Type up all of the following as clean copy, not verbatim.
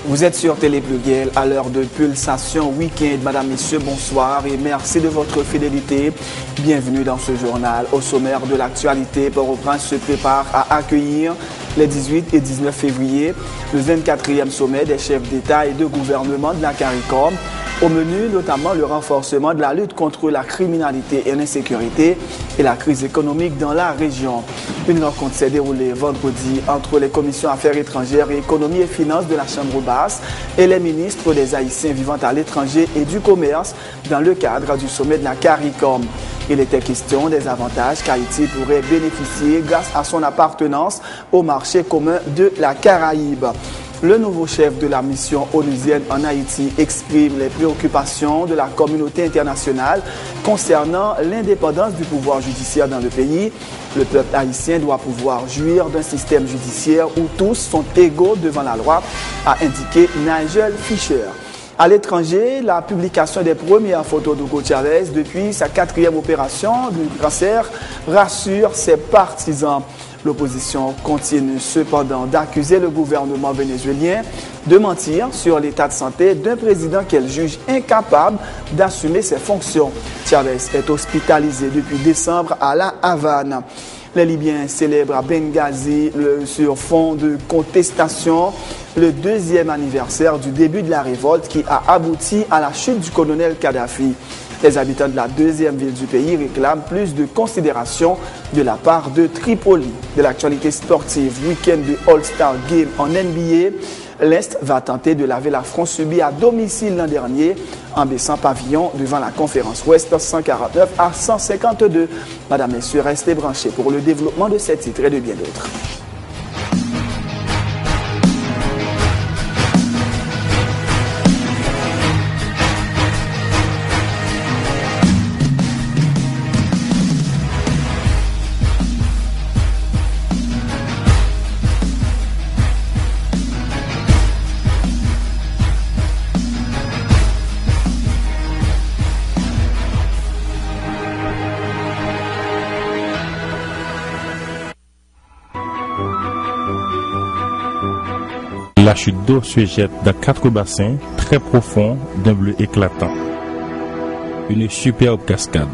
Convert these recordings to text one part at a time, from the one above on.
Vous êtes sur Télé Pluriel à l'heure de Pulsation Week-end. Madame, Messieurs, bonsoir et merci de votre fidélité. Bienvenue dans ce journal. Au sommaire de l'actualité, Port-au-Prince se prépare à accueillir les 18 et 19 février le 24e sommet des chefs d'État et de gouvernement de la CARICOM. Au menu, notamment le renforcement de la lutte contre la criminalité et l'insécurité et la crise économique dans la région. Une rencontre s'est déroulée vendredi entre les commissions Affaires étrangères et Économie et Finances de la Chambre basse et les ministres des Haïtiens vivant à l'étranger et du commerce dans le cadre du sommet de la CARICOM. Il était question des avantages qu'Haïti pourrait bénéficier grâce à son appartenance au marché commun de la Caraïbe. Le nouveau chef de la mission onusienne en Haïti exprime les préoccupations de la communauté internationale concernant l'indépendance du pouvoir judiciaire dans le pays. Le peuple haïtien doit pouvoir jouir d'un système judiciaire où tous sont égaux devant la loi, a indiqué Nigel Fisher. À l'étranger, la publication des premières photos d'Hugo Chavez depuis sa 4e opération du cancer rassure ses partisans. L'opposition continue cependant d'accuser le gouvernement vénézuélien de mentir sur l'état de santé d'un président qu'elle juge incapable d'assumer ses fonctions. Chavez est hospitalisé depuis décembre à La Havane. Les Libyens célèbrent à Benghazi sur fond de contestation le 2e anniversaire du début de la révolte qui a abouti à la chute du colonel Kadhafi. Les habitants de la 2e ville du pays réclament plus de considération de la part de Tripoli. De l'actualité sportive, week-end de All-Star Game en NBA, l'Est va tenter de laver l'affront subi à domicile l'an dernier en baissant pavillon devant la conférence Ouest 149 à 152. Madame, Messieurs, restez branchés pour le développement de ces titres et de bien d'autres. La chute d'eau se jette dans 4 bassins très profonds d'un bleu éclatant. Une superbe cascade.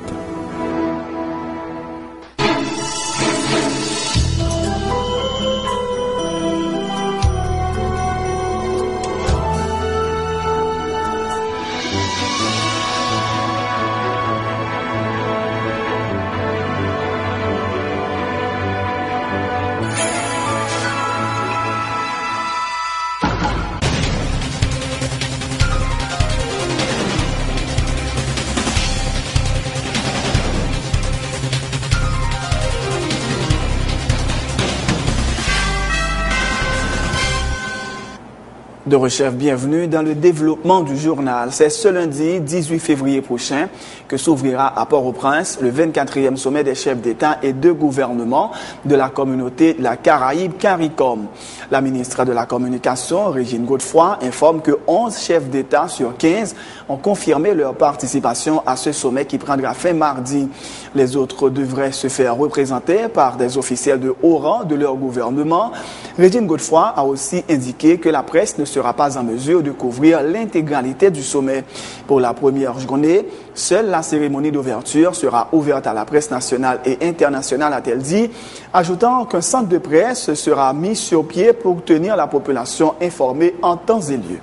De Rechef, bienvenue dans le développement du journal. C'est ce lundi 18 février prochain que s'ouvrira à Port-au-Prince le 24e sommet des chefs d'État et de gouvernement de la communauté de la Caraïbe CARICOM. La ministre de la Communication, Régine Godefroy, informe que 11 chefs d'État sur 15 ont confirmé leur participation à ce sommet qui prendra fin mardi. Les autres devraient se faire représenter par des officiels de haut rang de leur gouvernement. Régine Godefroy a aussi indiqué que la presse ne sera pas en mesure de couvrir l'intégralité du sommet. Pour la première journée, seule la cérémonie d'ouverture sera ouverte à la presse nationale et internationale, a-t-elle dit, ajoutant qu'un centre de presse sera mis sur pied pour tenir la population informée en temps et lieu.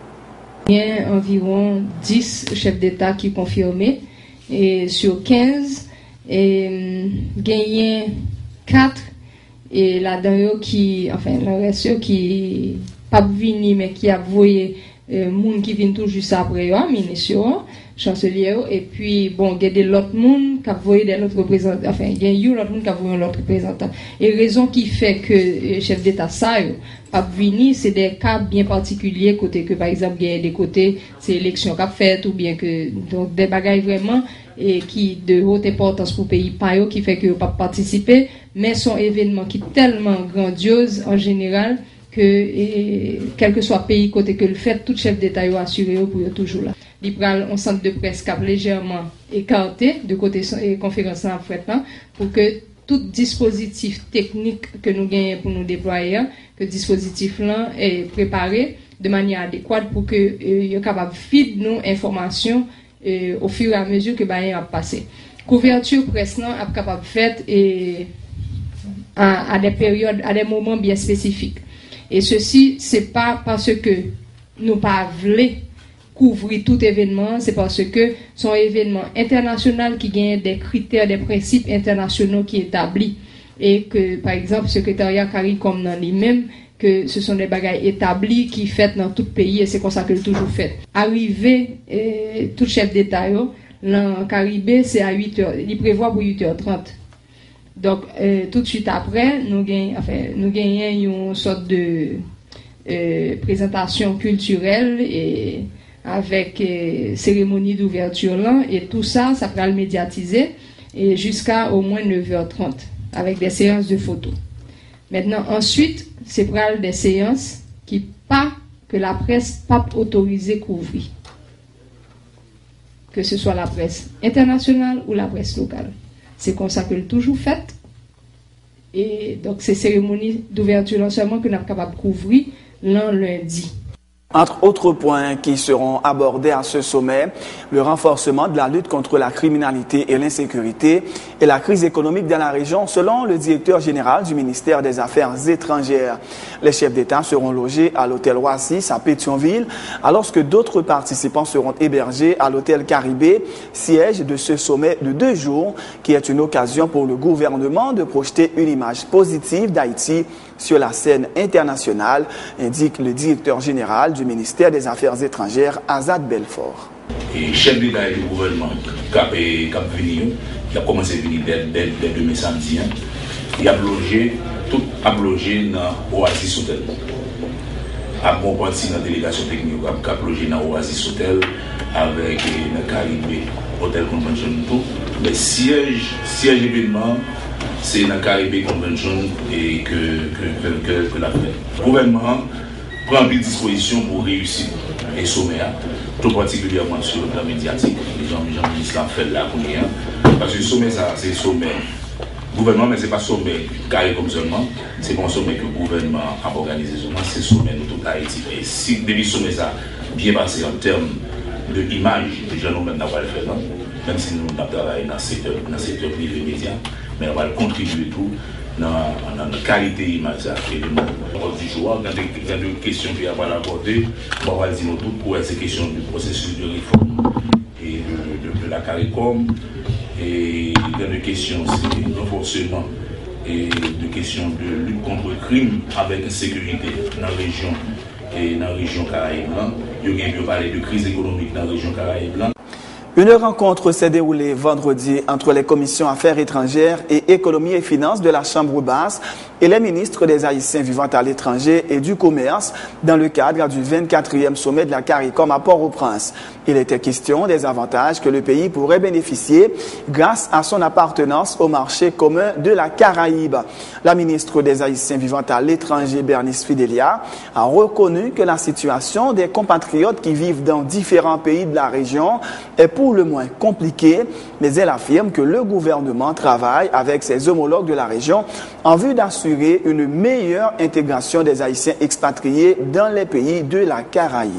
Il y a environ 10 chefs d'État qui confirmés et sur 15, et gagné 4 et là-dedans qui, enfin, le reste qui pas venu mais qui a voyé monde qui vient tout juste après ministre chancelier et puis bon il y a des autres monde qui a voyé des autres représentants, enfin il y a eu l'autre monde qui a voyé l'autre représentant et raison qui fait que chef d'état ça pas venir c'est des cas bien particuliers côté que par exemple il y a des côtés c'est élection qu'a fait ou bien que donc des bagailles vraiment et qui de haute importance pour le pays pas qui fait que pas participer mais son événement qui est tellement grandiose en général que quel que soit pays côté que le fait tout chef d'état est assuré pour toujours là. Il prend un centre de presse cap légèrement écarté de côté conférence en fait pour que tout dispositif technique que nous gagnons pour nous déployer, que le dispositif là est préparé de manière adéquate pour que il est capable de feed nos informations au fur et à mesure que bail a passé. Couverture presse là est capable de faire et à des périodes, à des moments bien spécifiques. Et ceci, c'est pas parce que nous pas voulons couvrir tout événement, c'est parce que son événement international qui gagne des critères, des principes internationaux qui établis et que, par exemple, le secrétariat CARICOM dans lui-même, que ce sont des bagages établis qui fait dans tout pays et c'est comme ça que le toujours fait. Arrivé, tout chef d'État, dans Caribé, c'est à 8h, il prévoit pour 8h30. Donc, tout de suite après, nous gagnons une sorte de présentation culturelle et avec cérémonie d'ouverture là, et tout ça, ça pourra le médiatiser et jusqu'à au moins 9h30 avec des séances de photos. Maintenant, ensuite, c'est pour des séances que la presse pas autorisée couvrir. Que ce soit la presse internationale ou la presse locale. C'est comme ça que le toujours fait. Et donc, ces cérémonies d'ouverture non seulement que nous sommes capables de couvrir lundi. Entre autres points qui seront abordés à ce sommet, le renforcement de la lutte contre la criminalité et l'insécurité et la crise économique dans la région, selon le directeur général du ministère des Affaires étrangères. Les chefs d'État seront logés à l'hôtel Oasis à Pétionville, alors que d'autres participants seront hébergés à l'hôtel Caribé, siège de ce sommet de 2 jours, qui est une occasion pour le gouvernement de projeter une image positive d'Haïti sur la scène internationale, indique le directeur général du ministère des Affaires étrangères, Azad Belfort. Et chef d'État et du gouvernement qui a commencé à venir dès demain samedi, il a logé dans Oasis Hotel. À bon parti dans la délégation technique, il a logé dans Oasis Hotel avec le Caribé Hotel Convention. Le siège événement, c'est dans le Caribé Convention et que l'a fait. Le gouvernement prend des dispositions pour réussir les sommets, tout particulièrement sur le plan médiatique. Les gens ministre l'ont fait là pour rien. Parce que le sommet, c'est le sommet gouvernement, mais ce n'est pas le sommet carré comme seulement. C'est pas un sommet que le gouvernement a organisé seulement, c'est le sommet de toute Haïti. Et si depuis le sommet ça bien passé en termes d'image, déjà nous-mêmes n'avons pas le fait, même si nous avons travaillé dans le secteur privé média, mais on va contribuer tout dans la qualité image. Et du jour, dans des questions qui a pas abordées, on va dire tout pour ces questions du processus de réforme et de la CARICOM, et dans des questions de renforcement et de questions de lutte contre le crime avec insécurité dans la région et dans la région Caraïbes. Il y a bien parlé de crise économique dans la région Caraïbes. Une rencontre s'est déroulée vendredi entre les commissions Affaires étrangères et Économie et Finances de la Chambre basse et les ministres des Haïtiens vivant à l'étranger et du commerce dans le cadre du 24e sommet de la CARICOM à Port-au-Prince. Il était question des avantages que le pays pourrait bénéficier grâce à son appartenance au marché commun de la Caraïbe. La ministre des Haïtiens vivant à l'étranger, Bernice Fidelia, a reconnu que la situation des compatriotes qui vivent dans différents pays de la région est pour le moins compliquée, mais elle affirme que le gouvernement travaille avec ses homologues de la région en vue d'assurer une meilleure intégration des Haïtiens expatriés dans les pays de la Caraïbe.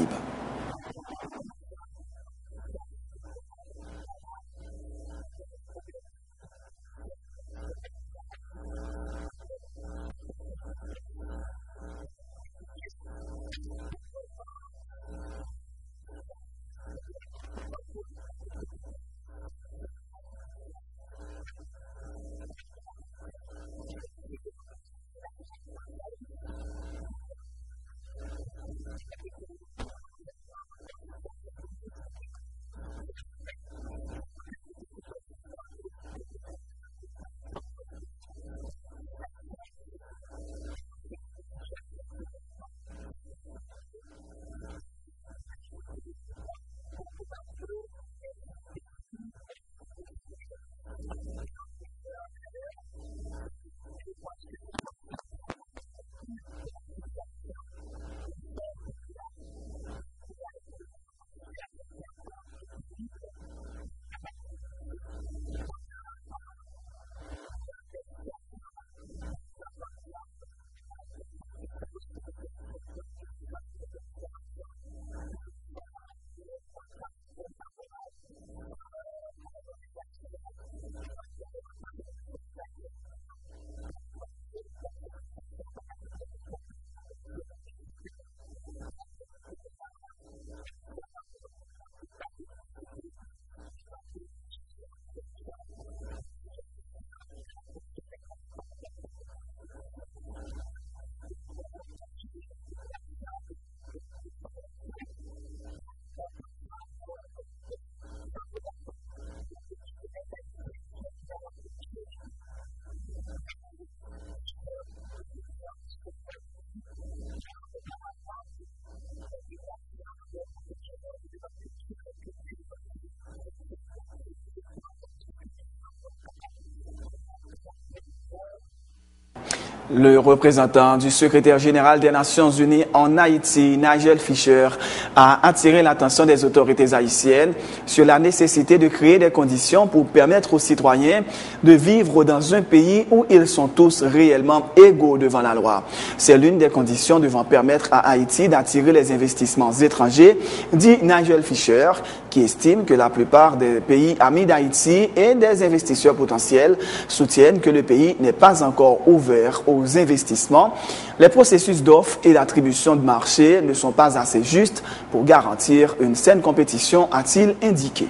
Le représentant du secrétaire général des Nations Unies en Haïti, Nigel Fisher, a attiré l'attention des autorités haïtiennes sur la nécessité de créer des conditions pour permettre aux citoyens de vivre dans un pays où ils sont tous réellement égaux devant la loi. C'est l'une des conditions devant permettre à Haïti d'attirer les investissements étrangers, dit Nigel Fisher, qui estime que la plupart des pays amis d'Haïti et des investisseurs potentiels soutiennent que le pays n'est pas encore ouvert aux investissements. Les processus d'offres et d'attribution de marché ne sont pas assez justes pour garantir une saine compétition, a-t-il indiqué.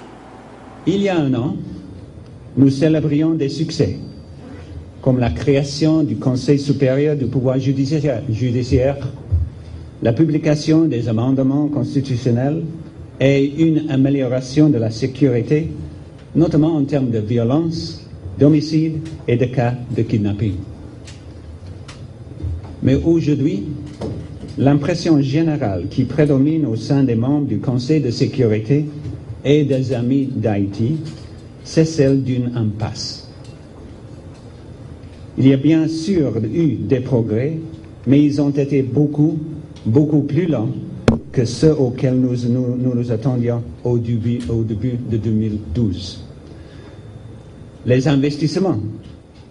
Il y a un an, nous célébrions des succès, comme la création du Conseil supérieur du pouvoir judiciaire, la publication des amendements constitutionnels et une amélioration de la sécurité, notamment en termes de violence, d'homicide et de cas de kidnapping. Mais aujourd'hui, l'impression générale qui prédomine au sein des membres du Conseil de sécurité et des amis d'Haïti, c'est celle d'une impasse. Il y a bien sûr eu des progrès, mais ils ont été beaucoup plus lents que ceux auxquels nous attendions au début de 2012. Les investissements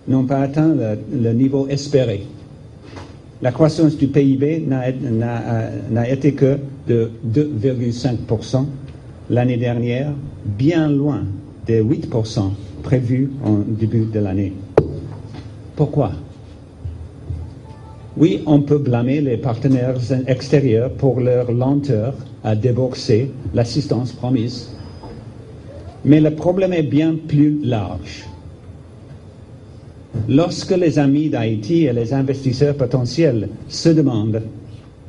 n'ont pas atteint le niveau espéré. La croissance du PIB n'a été que de 2,5% l'année dernière, bien loin des 8% prévus en début de l'année. Pourquoi? Oui, on peut blâmer les partenaires extérieurs pour leur lenteur à débourser l'assistance promise. Mais le problème est bien plus large. Lorsque les amis d'Haïti et les investisseurs potentiels se demandent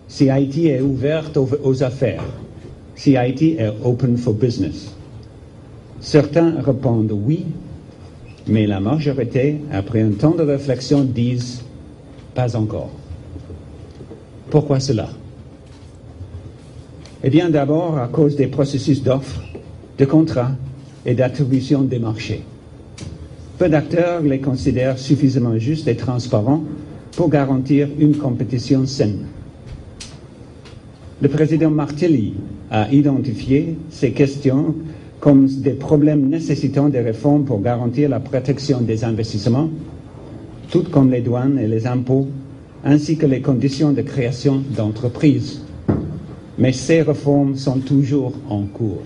si Haïti est ouverte aux affaires, si Haïti est open for business, certains répondent oui, mais la majorité, après un temps de réflexion, disent pas encore. Pourquoi cela? Eh bien, d'abord à cause des processus d'offres, de contrats et d'attribution des marchés. Peu d'acteurs les considèrent suffisamment justes et transparents pour garantir une compétition saine. Le président Martelly a identifié ces questions comme des problèmes nécessitant des réformes pour garantir la protection des investissements, tout comme les douanes et les impôts, ainsi que les conditions de création d'entreprises. Mais ces réformes sont toujours en cours.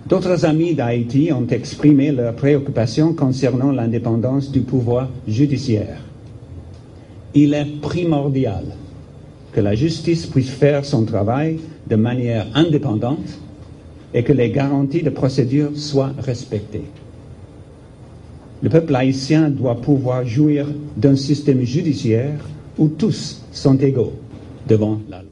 D'autres amis d'Haïti ont exprimé leurs préoccupations concernant l'indépendance du pouvoir judiciaire. Il est primordial que la justice puisse faire son travail de manière indépendante et que les garanties de procédure soient respectées. Le peuple haïtien doit pouvoir jouir d'un système judiciaire où tous sont égaux devant la loi.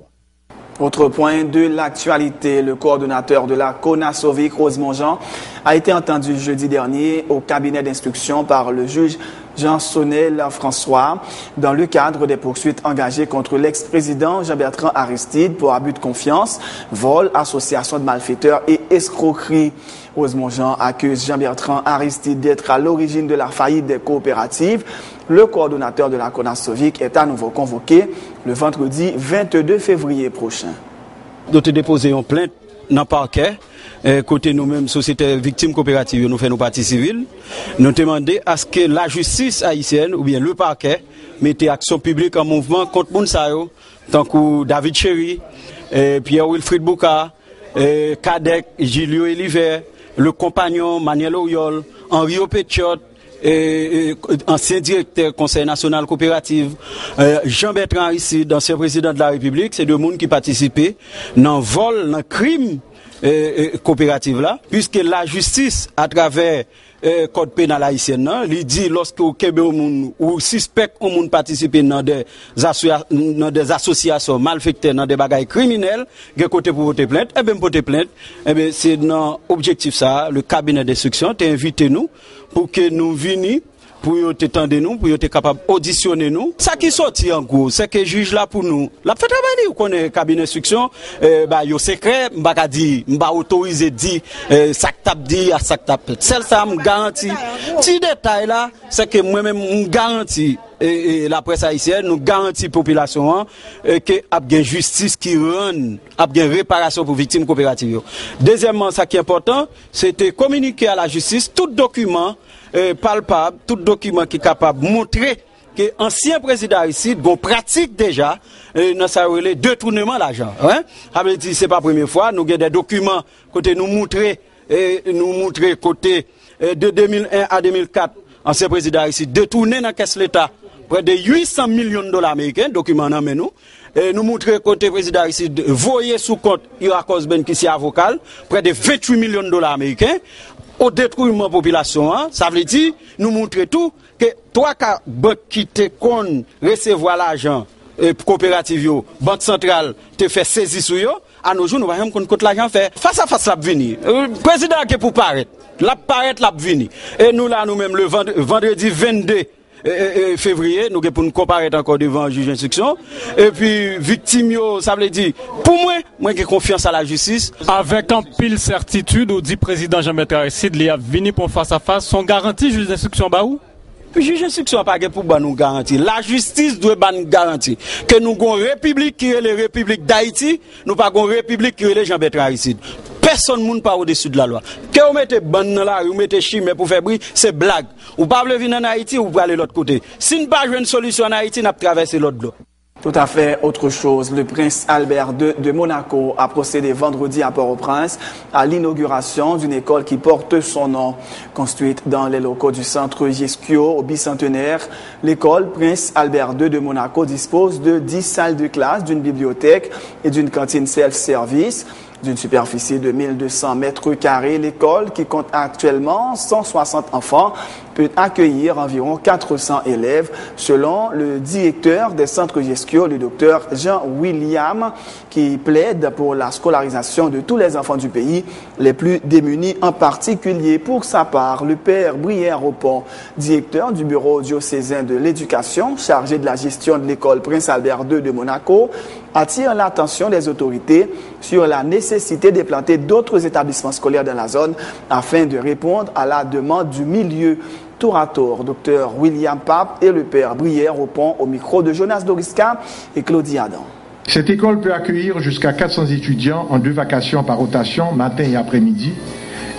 Autre point de l'actualité, le coordonnateur de la CONASOVIC, Rosemont Jean, a été entendu jeudi dernier au cabinet d'instruction par le juge Jean-Sonnel-François dans le cadre des poursuites engagées contre l'ex-président Jean-Bertrand Aristide pour abus de confiance, vol, association de malfaiteurs et escroquerie. Rosemont Jean accuse Jean-Bertrand Aristide d'être à l'origine de la faillite des coopératives. Le coordonnateur de la CONASOVIC est à nouveau convoqué le vendredi 22 février prochain. Nous avons déposé une plainte dans le parquet. Côté nous-mêmes, société victime coopérative, nous faisons nos parties civiles. Nous demandons à ce que la justice haïtienne, ou bien le parquet, mette action publique en mouvement contre Mounsayo, tant que David Chéry, Pierre-Wilfried Bouka, Kadek, Gilio Eliver, le compagnon Manuel Oyol, Henri Opetiot, ancien directeur Conseil national coopératif, Jean-Bertrand Aristide, ancien président de la République, c'est deux monde qui participaient dans le vol, dans le crime coopérative là, puisque la justice, à travers code pénal haïtien, il dit lorsque au Québec ou suspect au monde participer dans des associations malfectées, dans des bagailles criminels, que côté pour voter plainte, et bien voter plainte, et bien c'est dans objectif ça, le cabinet d'instruction t'a invité nous pour que nous venions pour yo t'étendre nous, pour yo t'être capable auditionner nous. Ça qui sorti en gros, c'est que juge là pour nous. La fait travailler ou connaît cabinet d'instruction, bah yo secret, m'pa dit, m'pa autoriser dit ça que tape dit à ça que tape. Celle ça me garantit. Petit détail là, c'est que moi même me garantis et la presse haïtienne nous garantit population que a bien justice qui rend, a bien réparation pour victimes coopératives. Deuxièmement, ça qui est important, c'était communiquer à la justice tout document palpable, tout document qui est capable de montrer que ancien président ici gon pratique déjà dans ça relé détournement l'argent. Hein? Ça veut dire c'est pas la première fois, nous avons des documents côté nous montrer côté de 2001 à 2004, ancien président ici détourné dans caisse l'État près de 800 millions de dollars américains, documents dans nous. Nous montrer côté président ici voyer sous compte Irakos Ben qui est avocat près de 28 millions de dollars américains au détruisement de la population. Hein? Ça veut dire nous montrer tout que toi qui te con recevoir l'argent coopérative banque centrale te fait saisir sur yo à nos jours nous va même compte l'argent fait face à face la venir président qui pour paraître la venir et nous là nous même le vendredi 22 février, nous pour nous comparer encore devant le juge d'instruction. Et puis, victime, ça veut dire, pour moi qui ai confiance à la justice. Avec un pile certitude, au dit président Jean-Bertrand Aristide, il a venu pour face à face, son garantie, juge d'instruction, bah où? Le juge d'instruction n'a pas pour nous garantir. La justice doit nous garantir que nous avons une république qui est la République d'Haïti, nous pas une république qui est Jean-Bertrand Aristide. Personne ne pas au-dessus de la loi. Que vous mettez ban dans la rue, vous mettez chimé pour faire bruit, c'est blague. Ou pas venir en Haïti ou pour aller de l'autre côté. Si nous n'avons pas une solution en Haïti, nous avons traversé l'autre bloc. Tout à fait autre chose. Le prince Albert II de Monaco a procédé vendredi à Port-au-Prince à l'inauguration d'une école qui porte son nom. Construite dans les locaux du centre Jesquio au bicentenaire, l'école Prince Albert II de Monaco dispose de 10 salles de classe, d'une bibliothèque et d'une cantine self-service. D'une superficie de 1200 mètres carrés, l'école, qui compte actuellement 160 enfants, peut accueillir environ 400 élèves, selon le directeur des centres Jesquio, le docteur Jean William, qui plaide pour la scolarisation de tous les enfants du pays, les plus démunis en particulier. Pour sa part, le père Brière Aupont, directeur du bureau diocésain de l'éducation, chargé de la gestion de l'école Prince Albert II de Monaco, attire l'attention des autorités sur la nécessité d'implanter d'autres établissements scolaires dans la zone afin de répondre à la demande du milieu. Tour à tour, Dr William Pape et le père Brière Aupont au micro de Jonas Doriska et Claudie Adam. Cette école peut accueillir jusqu'à 400 étudiants en 2 vacations par rotation, matin et après-midi.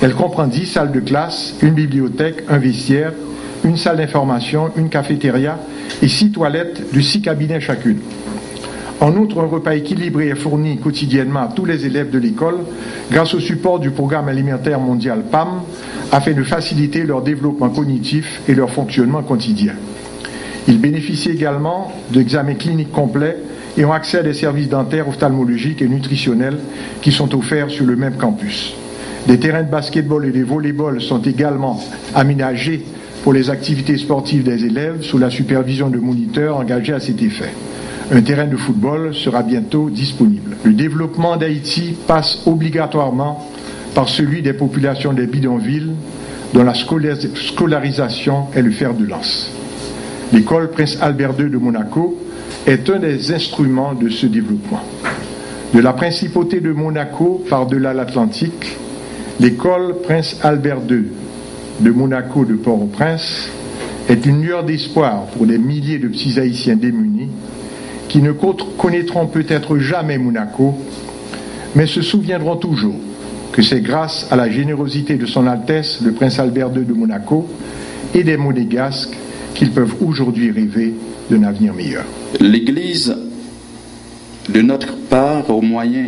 Elle comprend 10 salles de classe, une bibliothèque, un vestiaire, une salle d'information, une cafétéria et 6 toilettes de 6 cabinets chacune. En outre, un repas équilibré est fourni quotidiennement à tous les élèves de l'école grâce au support du programme alimentaire mondial PAM afin de faciliter leur développement cognitif et leur fonctionnement quotidien. Ils bénéficient également d'examens cliniques complets et ont accès à des services dentaires, ophtalmologiques et nutritionnels qui sont offerts sur le même campus. Des terrains de basketball et de volleyball sont également aménagés pour les activités sportives des élèves sous la supervision de moniteurs engagés à cet effet. Un terrain de football sera bientôt disponible. Le développement d'Haïti passe obligatoirement par celui des populations des bidonvilles dont la scolarisation est le fer de lance. L'école Prince Albert II de Monaco est un des instruments de ce développement. De la principauté de Monaco par-delà l'Atlantique, l'école Prince Albert II de Monaco de Port-au-Prince est une lueur d'espoir pour des milliers de petits Haïtiens démunis qui ne connaîtront peut-être jamais Monaco, mais se souviendront toujours que c'est grâce à la générosité de son Altesse, le Prince Albert II de Monaco, et des Monégasques qu'ils peuvent aujourd'hui rêver d'un avenir meilleur. L'Église, de notre part, au moyen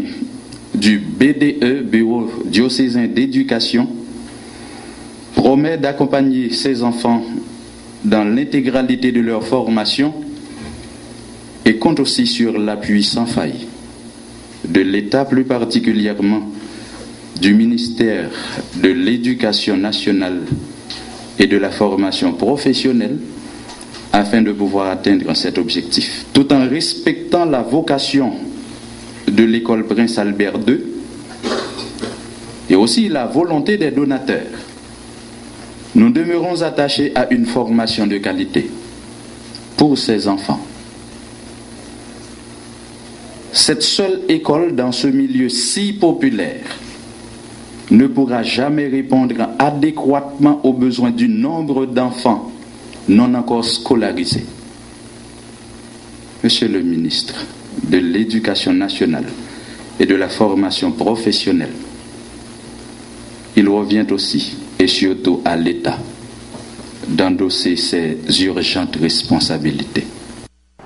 du BDE, Bureau diocésain d'éducation, promet d'accompagner ces enfants dans l'intégralité de leur formation et compte aussi sur l'appui sans faille de l'État, plus particulièrement du ministère de l'Éducation nationale et de la formation professionnelle, afin de pouvoir atteindre cet objectif, tout en respectant la vocation de l'école Prince Albert II et aussi la volonté des donateurs. Nous demeurons attachés à une formation de qualité pour ces enfants. Cette seule école dans ce milieu si populaire ne pourra jamais répondre adéquatement aux besoins du nombre d'enfants non encore scolarisés. Monsieur le ministre de l'Éducation nationale et de la formation professionnelle, il revient aussi et surtout à l'État d'endosser ses urgentes responsabilités.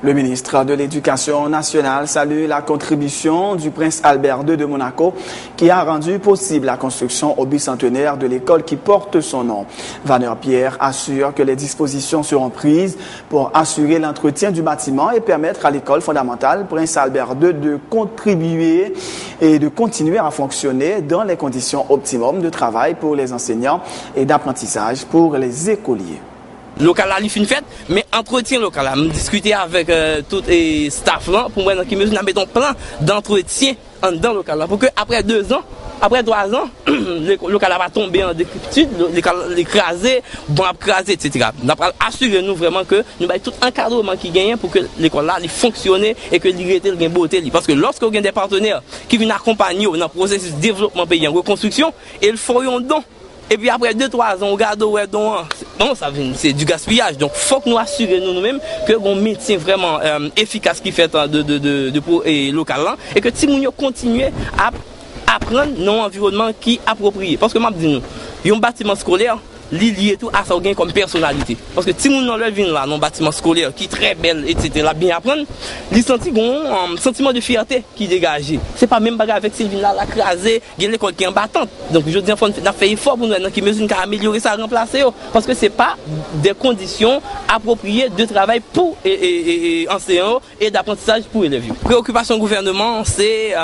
Le ministre de l'Éducation nationale salue la contribution du prince Albert II de Monaco qui a rendu possible la construction au bicentenaire de l'école qui porte son nom. Vanner Pierre assure que les dispositions seront prises pour assurer l'entretien du bâtiment et permettre à l'école fondamentale Prince Albert II de contribuer et de continuer à fonctionner dans les conditions optimum de travail pour les enseignants et d'apprentissage pour les écoliers. Local là, il fait une fête, mais entretien local là. Je discuter avec tout les staff là pour moi dans qui mesure nous mettons plan d'entretien dans local là pour que après 2 ans, après 3 ans, le local va tomber en décrépitude, l'écraser, bon écraser, etc. Nous allons assurer nous vraiment que nous avons tout encadrement qui gagne pour que l'école là fonctionne et que l'irrité gagne beauté. Parce que lorsque vous avez des partenaires qui viennent accompagner dans le processus de développement pays en reconstruction, ils font un don. Et puis après 2-3 ans, on regarde ouais donc bon ça c'est du gaspillage. Donc faut que nous assurer nous-mêmes que on maintient vraiment efficace qui fait de local là et que si nous continuer à apprendre dans un environnement qui approprié. Parce que m'a dit nous, un bâtiment scolaire lié tout à ça gain comme personnalité. Parce que si nous dans le vin là dans un bâtiment scolaire qui est très belle etc. là bien apprendre, il senti un sentiment de fierté qui dégage. C'est pas même bagarre avec Sylvine là crasé, il y a l'école qui est en battante. Donc je dis faut faire effort pour nous dans qui mesure qu'à améliorer ça remplacer parce que c'est pas des conditions appropriées de travail pour enseignants et d'apprentissage pour élèves. Préoccupation gouvernement c'est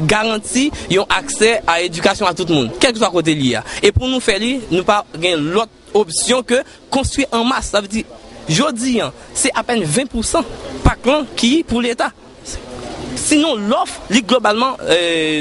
garantir un accès à l'éducation à tout le monde, quel que soit côté lié. Et pour nous faire nous pas gagner l'autre option que construire en masse. Ça veut dire, aujourd'hui, c'est à peine 20% par clan qui pour l'État. Sinon, l'offre, globalement,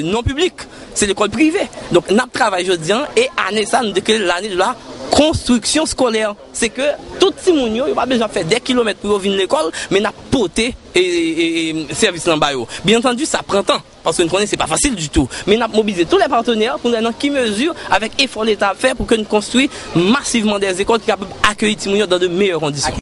non publique, c'est l'école privée. Donc, nous travaillons aujourd'hui et année ça, nous déclarons l'année de la construction scolaire. C'est que tout le monde, il n'a pas besoin de faire des kilomètres pour venir à l'école, mais n'a poté et service dans le bien entendu, ça prend temps. Parce que nous connaissons, c'est pas facile du tout. Mais nous avons mobilisé tous les partenaires pour nous dans qui mesure, avec effort l'État à faire pour que nous construisons massivement des écoles qui peuvent accueillir les gens dans de meilleures conditions.